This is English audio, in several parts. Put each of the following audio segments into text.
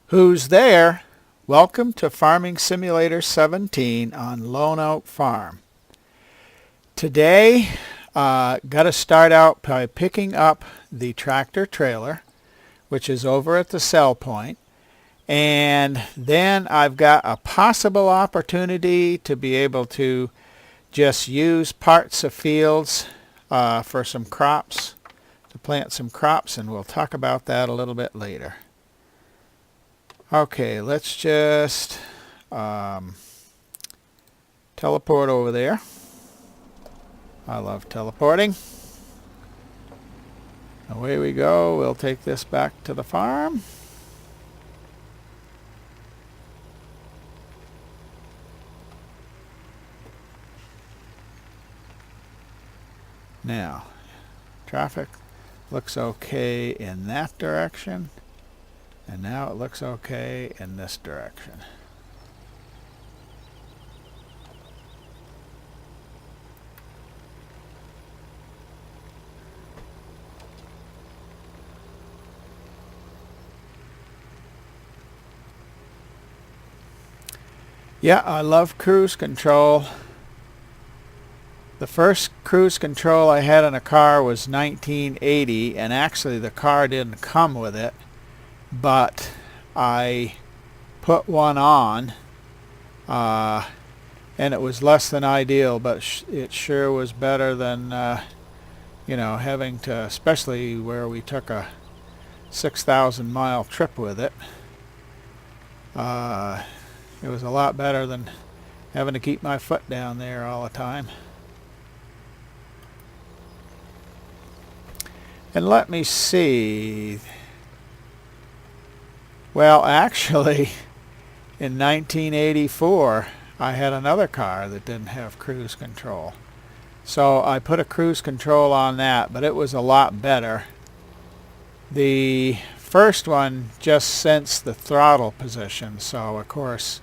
Who's there? Welcome to Farming Simulator 17 on Lone Oak Farm. Today, got to start out by picking up the tractor trailer, which is over at the sell point. And then I've got a possible opportunity to be able to just use parts of fields for some crops, to plant some crops, and we'll talk about that a little bit later. Okay, let's just teleport over there. I love teleporting. Away we go. We'll take this back to the farm. Now, traffic looks okay in that direction. And now it looks okay in this direction. Yeah, I love cruise control. The first cruise control I had in a car was 1980, and actually the car didn't come with it. But I put one on, and it was less than ideal, but it sure was better than, having to, especially where we took a 6,000 mile trip with it. It was a lot better than having to keep my foot down there all the time. And let me see. Well, actually, in 1984, I had another car that didn't have cruise control. So I put a cruise control on that, but it was a lot better. The first one just sensed the throttle position, so of course,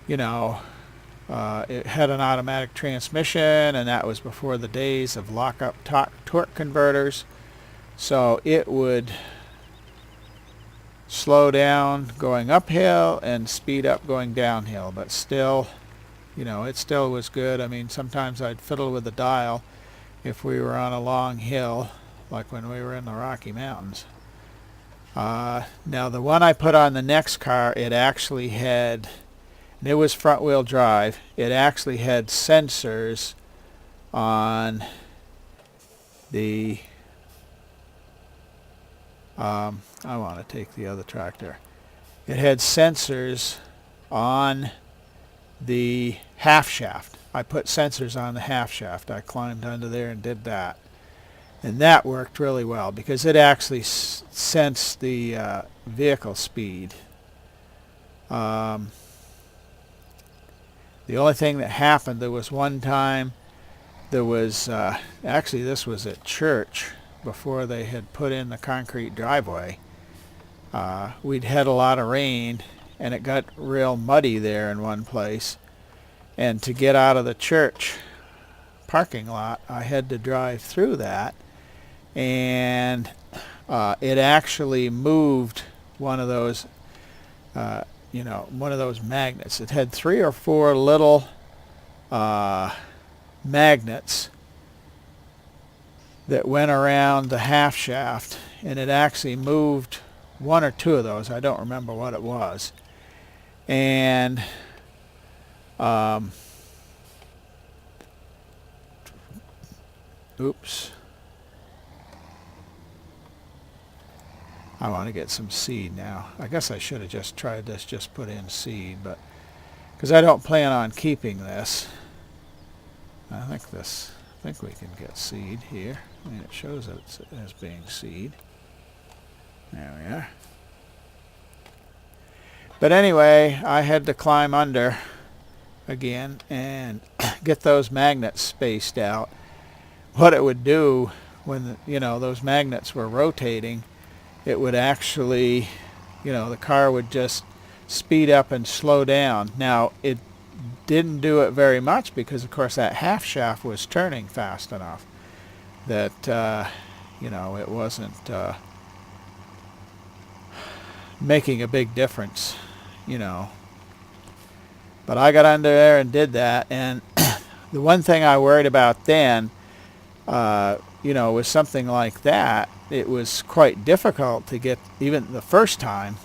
it had an automatic transmission, and that was before the days of lock-up torque converters. So it would slow down going uphill and speed up going downhill, but still, it still was good. I mean, sometimes I'd fiddle with the dial if we were on a long hill, like when we were in the Rocky Mountains. Now the one I put on the next car, it actually had, and it was front wheel drive, it actually had sensors on the I want to take the other tractor. It had sensors on the half shaft. I put sensors on the half shaft. I climbed under there and did that. And that worked really well because it actually sensed the vehicle speed. The only thing that happened, there was one time, there was, actually this was at church, before they had put in the concrete driveway. We'd had a lot of rain, and it got real muddy there in one place. And to get out of the church parking lot, I had to drive through that. And it actually moved one of those, one of those magnets. It had 3 or 4 little magnets that went around the half shaft, and it actually moved 1 or 2 of those. I don't remember what it was. And oops. I want to get some seed now. I guess I should have just tried this, just put in seed, but because I don't plan on keeping this. I think we can get seed here. I mean, it shows it as being seed. There we are. But anyway, I had to climb under again and get those magnets spaced out. What it would do when those magnets were rotating, it would actually, the car would just speed up and slow down. Now, it didn't do it very much because, of course, that half shaft was turning fast enough that, it wasn't making a big difference, you know. But I got under there and did that, and the one thing I worried about then, you know, with something like that, it was quite difficult to get, even the first time,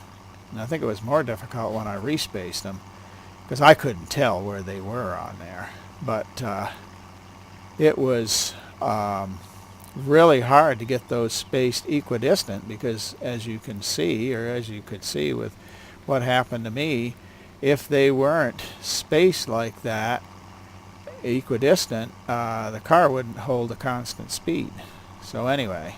and I think it was more difficult when I respaced them, because I couldn't tell where they were on there. But it was really hard to get those spaced equidistant, because as you can see, or as you could see with what happened to me, if they weren't spaced like that, equidistant, the car wouldn't hold a constant speed. So anyway,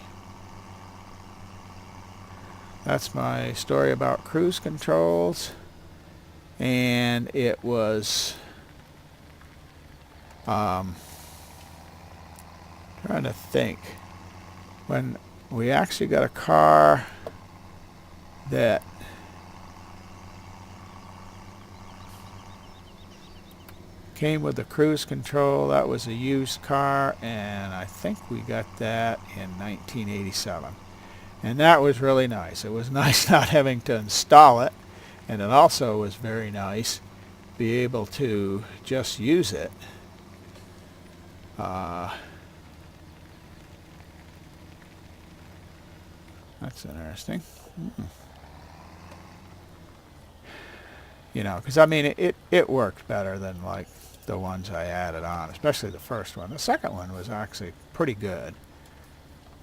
that's my story about cruise controls. And it was trying to think, when we actually got a car that came with the cruise control, that was a used car, and I think we got that in 1987. And that was really nice. It was nice not having to install it, and it also was very nice to be able to just use it. That's interesting. You know, because I mean, it worked better than like the ones I added on, especially the first one. The second one was actually pretty good,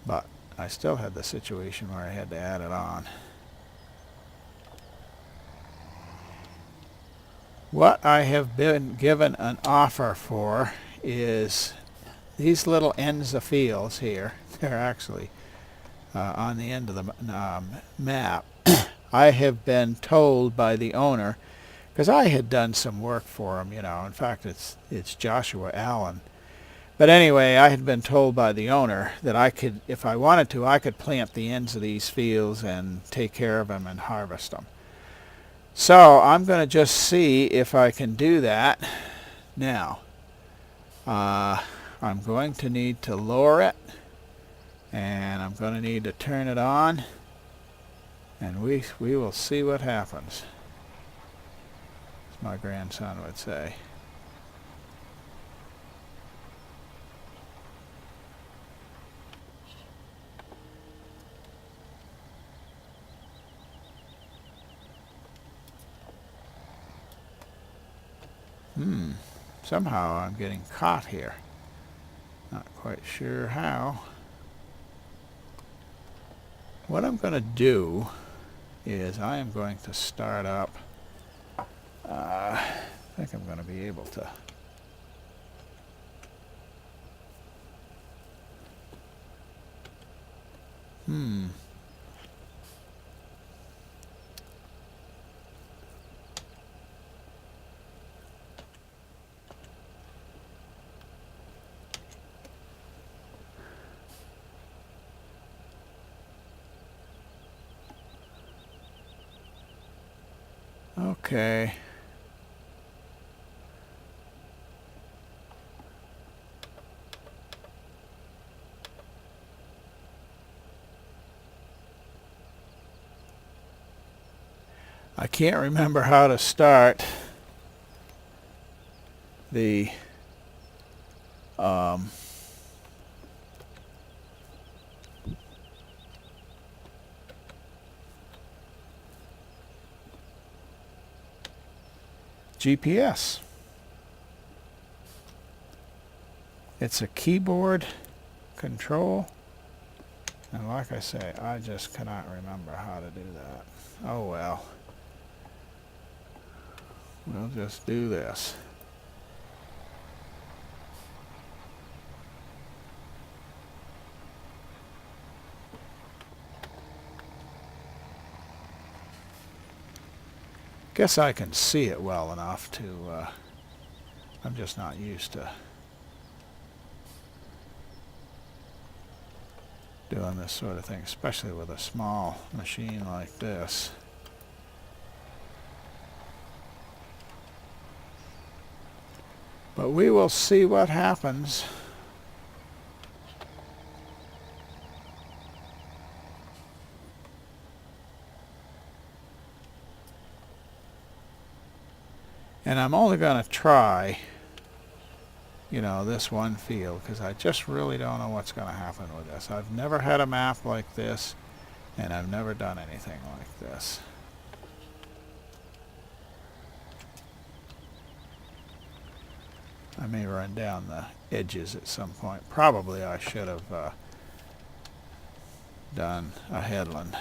but I still had the situation where I had to add it on. What I have been given an offer for is these little ends of fields here. They're actually on the end of the map. I have been told by the owner, because I had done some work for him, you know. In fact, it's Joshua Allen. But anyway, I had been told by the owner that I could, if I wanted to, I could plant the ends of these fields and take care of them and harvest them. So I'm going to just see if I can do that. Now, I'm going to need to lower it, and I'm going to need to turn it on, and we will see what happens, as my grandson would say. Somehow I'm getting caught here. Not quite sure how. What I'm going to do is I am going to start up. I think I'm going to be able to. Okay. I can't remember how to start the GPS. It's a keyboard control, and like I say, I just cannot remember how to do that. Oh well. We'll just do this. Guess I can see it well enough to, I'm just not used to doing this sort of thing, especially with a small machine like this. But we will see what happens. And I'm only going to try, this one field, because I just really don't know what's going to happen with this. I've never had a map like this, and I've never done anything like this. I may run down the edges at some point. Probably I should have done a headland.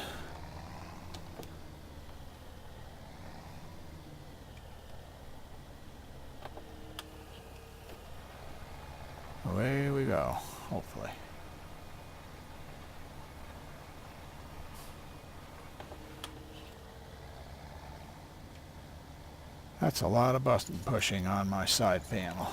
Away we go, hopefully. That's a lot of button pushing on my side panel.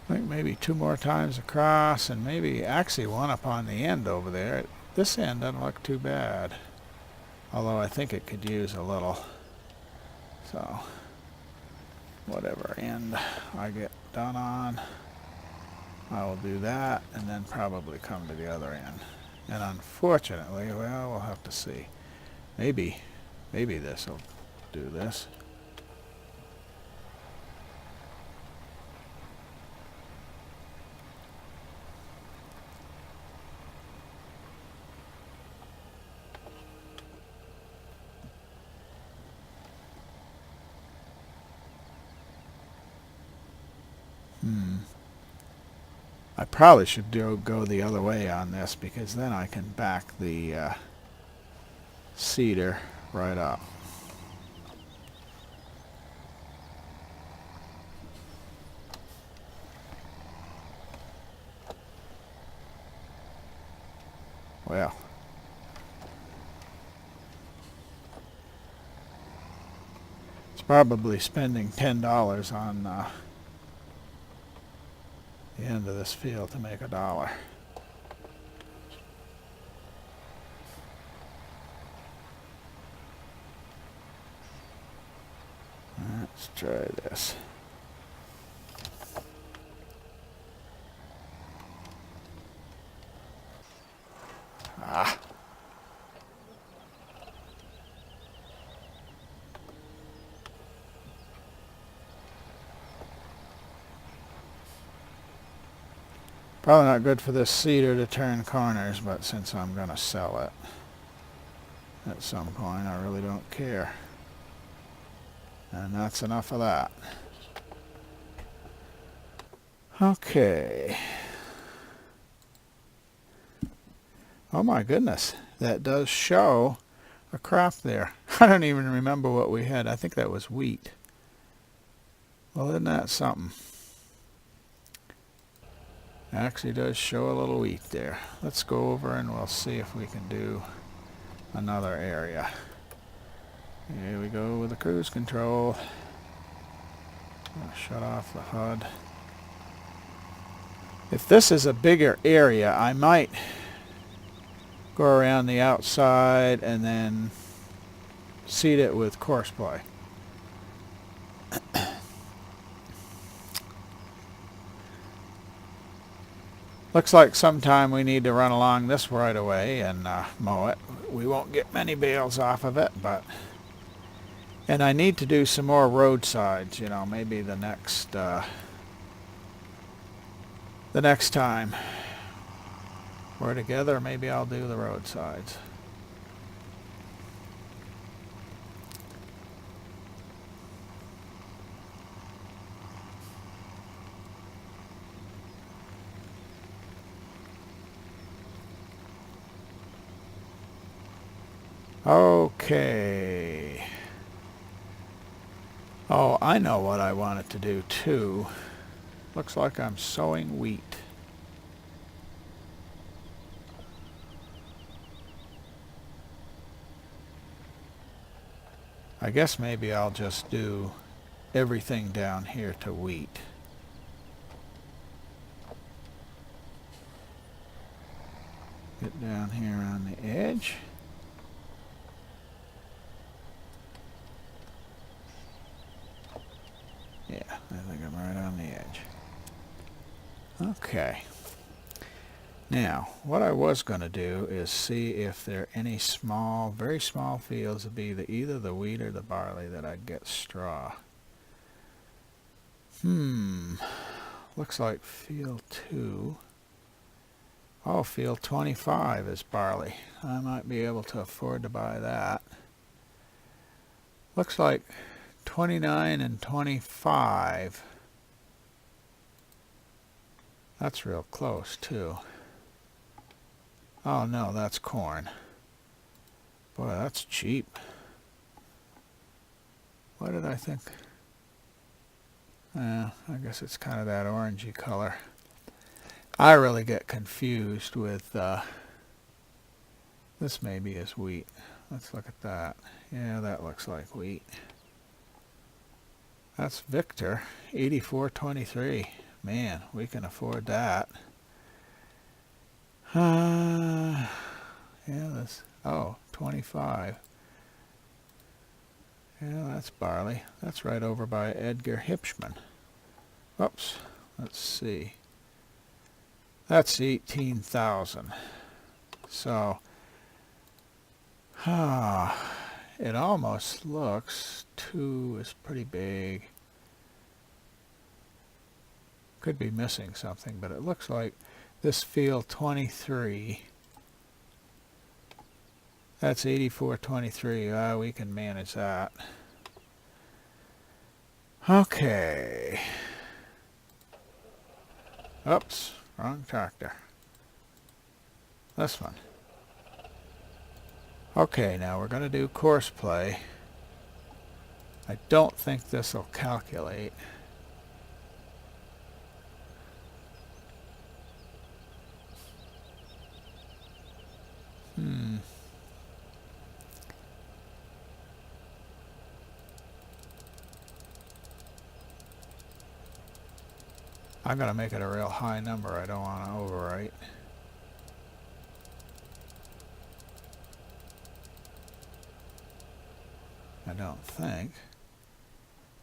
I think maybe 2 more times across, and maybe actually one up on the end over there. This end doesn't look too bad, although I think it could use a little. So whatever end I get done on, I will do that, and then probably come to the other end. And unfortunately, well, we'll have to see. Maybe this will do this. I probably should go the other way on this, because then I can back the cedar right up. Well, it's probably spending $10 on the end of this field to make $1. Let's try this. Ah. Probably not good for this cedar to turn corners, but since I'm going to sell it at some point, I really don't care. And that's enough of that. Okay. Oh my goodness, that does show a crop there. I don't even remember what we had. I think that was wheat. Well, isn't that something? Actually does show a little wheat there. Let's go over and we'll see if we can do another area. Here we go with the cruise control. I'll shut off the HUD. If this is a bigger area, I might go around the outside and then seed it with course play. Looks like sometime we need to run along this right away and mow it. We won't get many bales off of it, but... And I need to do some more roadsides, maybe the next time we're together, maybe I'll do the roadsides. Okay. Oh, I know what I wanted to do too. Looks like I'm sowing wheat. I guess maybe I'll just do everything down here to wheat. Get down here on the edge. Yeah, I think I'm right on the edge. Okay. Now, what I was going to do is see if there are any small, very small fields of either the wheat or the barley that I'd get straw. Looks like field 2. Oh, field 25 is barley. I might be able to afford to buy that. Looks like 29 and 25. That's real close, too. Oh, no, that's corn. Boy, that's cheap. What did I think? I guess it's kind of that orangey color. I really get confused with this maybe is wheat. Let's look at that. Yeah, that looks like wheat. That's Victor, 84.23. Man, we can afford that. Yeah, that's, oh, 25. Yeah, that's barley. That's right over by Edgar Hipschman. Oops, let's see. That's 18,000. So, it almost looks 2 is pretty big. Could be missing something, but it looks like this field 23. That's 84.23. We can manage that. Okay. Oops, wrong tractor. This one. Okay, now we're going to do course play. I don't think this will calculate. I'm going to make it a real high number. I don't want to overwrite. I don't think.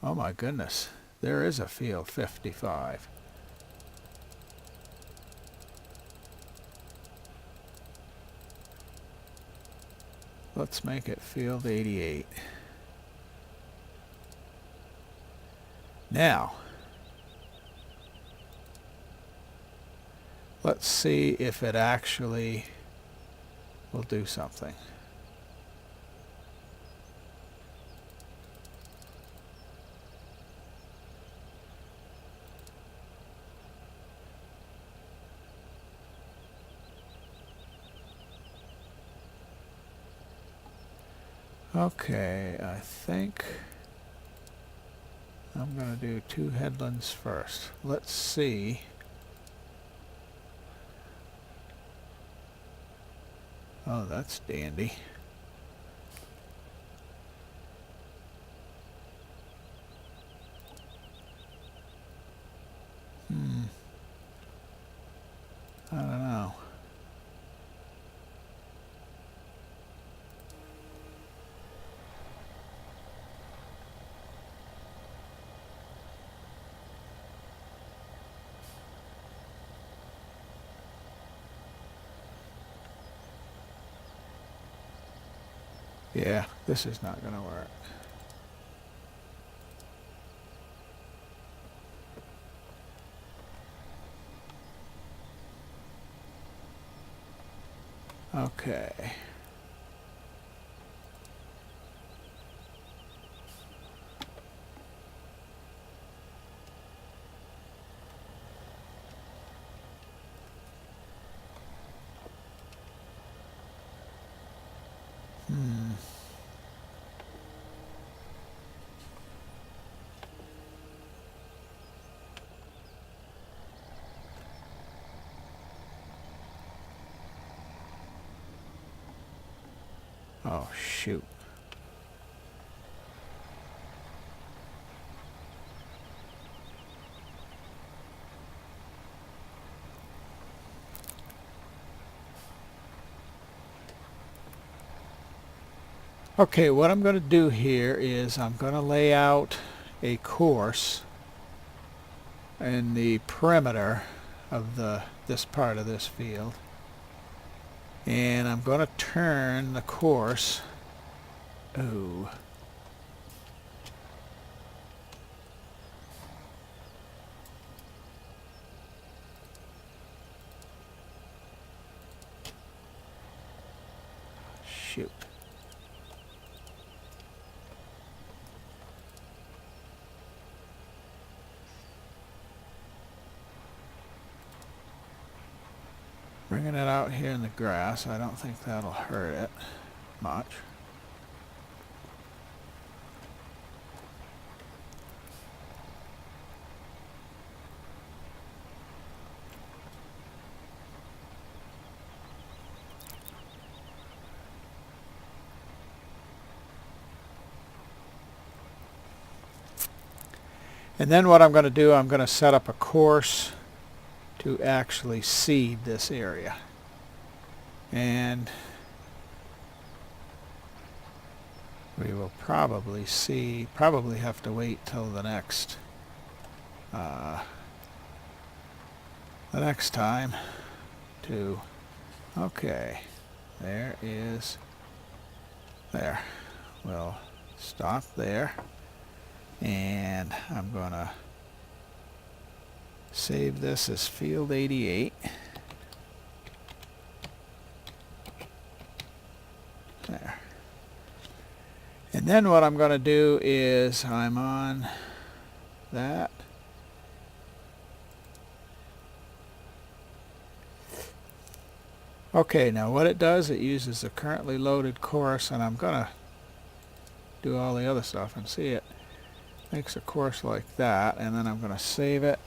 Oh my goodness. There is a field 55. Let's make it field 88. Now, let's see if it actually will do something. Okay, I think I'm going to do 2 headlands first. Let's see. Oh, that's dandy. I don't know. Yeah, this is not going to work. Okay. Oh, shoot. Okay, what I'm going to do here is I'm going to lay out a course in the perimeter of this part of this field. And I'm going to turn the course. Oh. Shoot. Bringing it out here in the grass, I don't think that'll hurt it much. And then what I'm going to do, I'm going to set up a course to actually seed this area. And we will probably have to wait till the next time to, okay, there. We'll stop there. And I'm going to save this as field 88. There. And then what I'm going to do is I'm on that. Okay, now what it does, it uses the currently loaded course, and I'm going to do all the other stuff and see it. Makes a course like that, and then I'm going to save it.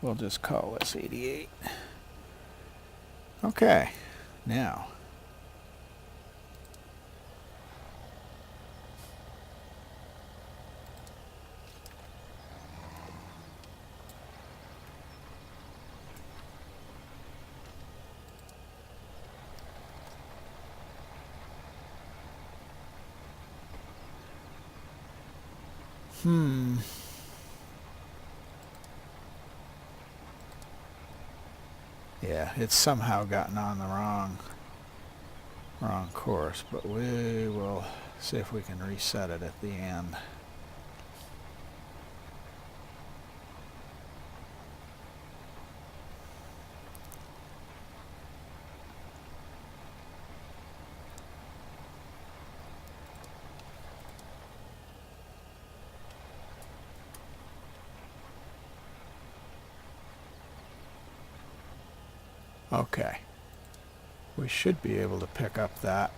We'll just call this 88. Okay, now. Yeah, it's somehow gotten on the wrong course, but we will see if we can reset it at the end. Okay, we should be able to pick up that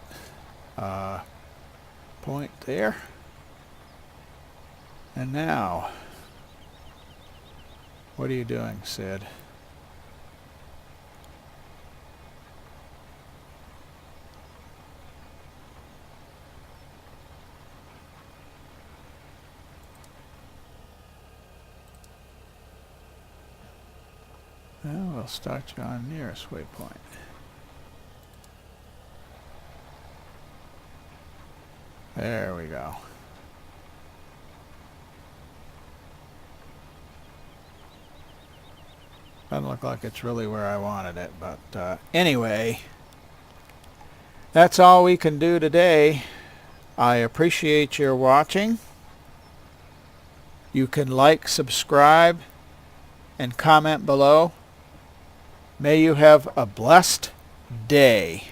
point there. And now, what are you doing, Sid? Well, we'll start you on nearest waypoint. There we go. Doesn't look like it's really where I wanted it, but anyway, that's all we can do today. I appreciate your watching. You can like, subscribe, and comment below. May you have a blessed day.